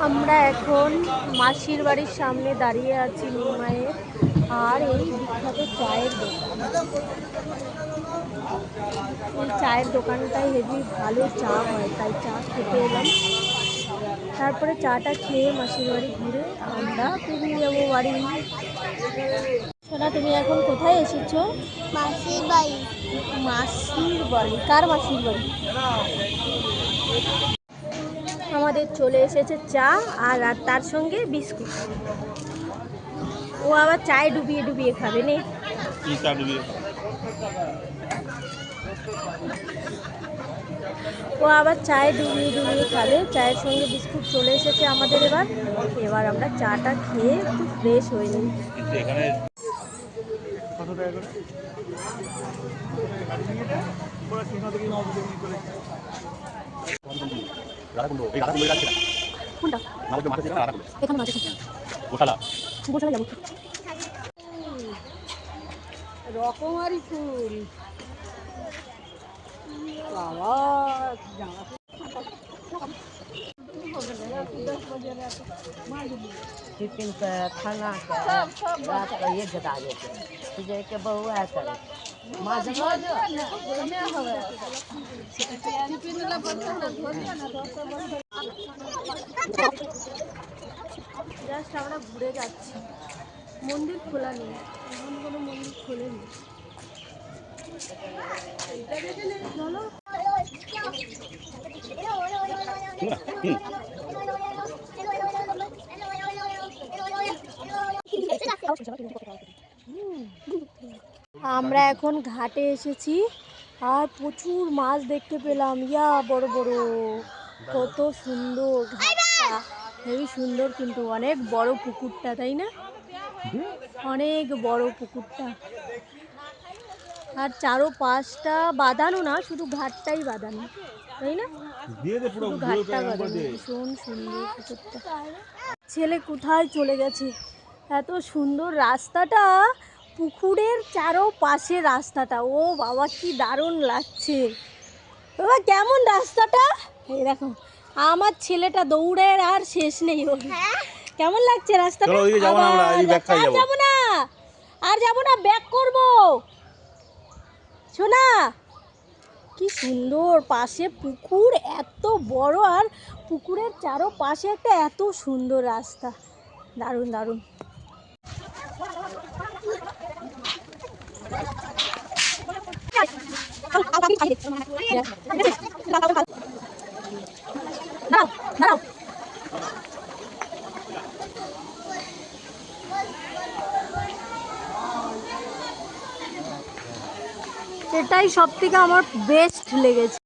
আমরা এখন মাসির বাড়ির সামনে দাঁড়িয়ে আছি নিমাইয়ের। আর এই বিখ্যাত চায়ের দোকান, এই চায়ের দোকানটাই হেভি ভালো চা হয়, তাই চা খেতে এলাম। তারপরে চাটা খেয়ে মাসির বাড়ি ঘুরে আমরা বেরিয়ে যাবো বাড়ি। সোনা, তুমি এখন কোথায় এসেছো? মাসির বাড়ি। মাসির বাড়ি? কার মাসির বাড়ি? আমাদের চলে এসেছে চা আর তার সঙ্গে বিস্কুট। ও আবার চায়ে ডুবিয়ে ডুবিয়ে খাবে নে। ও আবার চায়ে ডুবিয়ে ডুবিয়ে খাবে। চায়ের সঙ্গে বিস্কুট চলে এসেছে আমাদের। এবার আমরা চাটা খেয়ে একটু ফ্রেশ হয়ে নিই। রকমারি ফুল বাবা, टिफिन के खाना के रात का ये जता देते तुझे के बहुआ कर জাস্ট আমরা ঘুরে যাচ্ছি, মন্দির খোলা নেই, এখন কোনো মন্দির খোলেনি। চলো আমরা এখন ঘাটে এসেছি আর প্রচুর মাছ দেখতে পেলাম। ইয়া বড় বড়, কত সুন্দর ঘাটটা, হেবি সুন্দর, কিন্তু অনেক বড় পুকুরটা, তাই না? অনেক বড় পুকুরটা। আর চারো পাঁচটা বাঁধানো না, শুধু ঘাটটাই বাঁধানো, তাই না? শুধু ঘাটটা বাঁধানো। ভীষণ সুন্দর পুকুরটা। ছেলে কোথায় চলে গেছে? এত সুন্দর রাস্তাটা, পুকুরের চারো পাশে রাস্তাটা, ও বাবা কি দারুণ লাগছে। বাবা কেমন রাস্তাটা? এই দেখো আমার ছেলেটা দৌড়ের আর শেষ নেই ওর। কেমন লাগছে রাস্তাটা? যাবো না, আর যাবো না, ব্যাক করবো। শোনা কি সুন্দর, পাশে পুকুর এত বড়, আর পুকুরের চারো পাশে একটা এত সুন্দর রাস্তা, দারুণ দারুণ। এটাই সব থেকে আমার বেস্ট লেগেছে।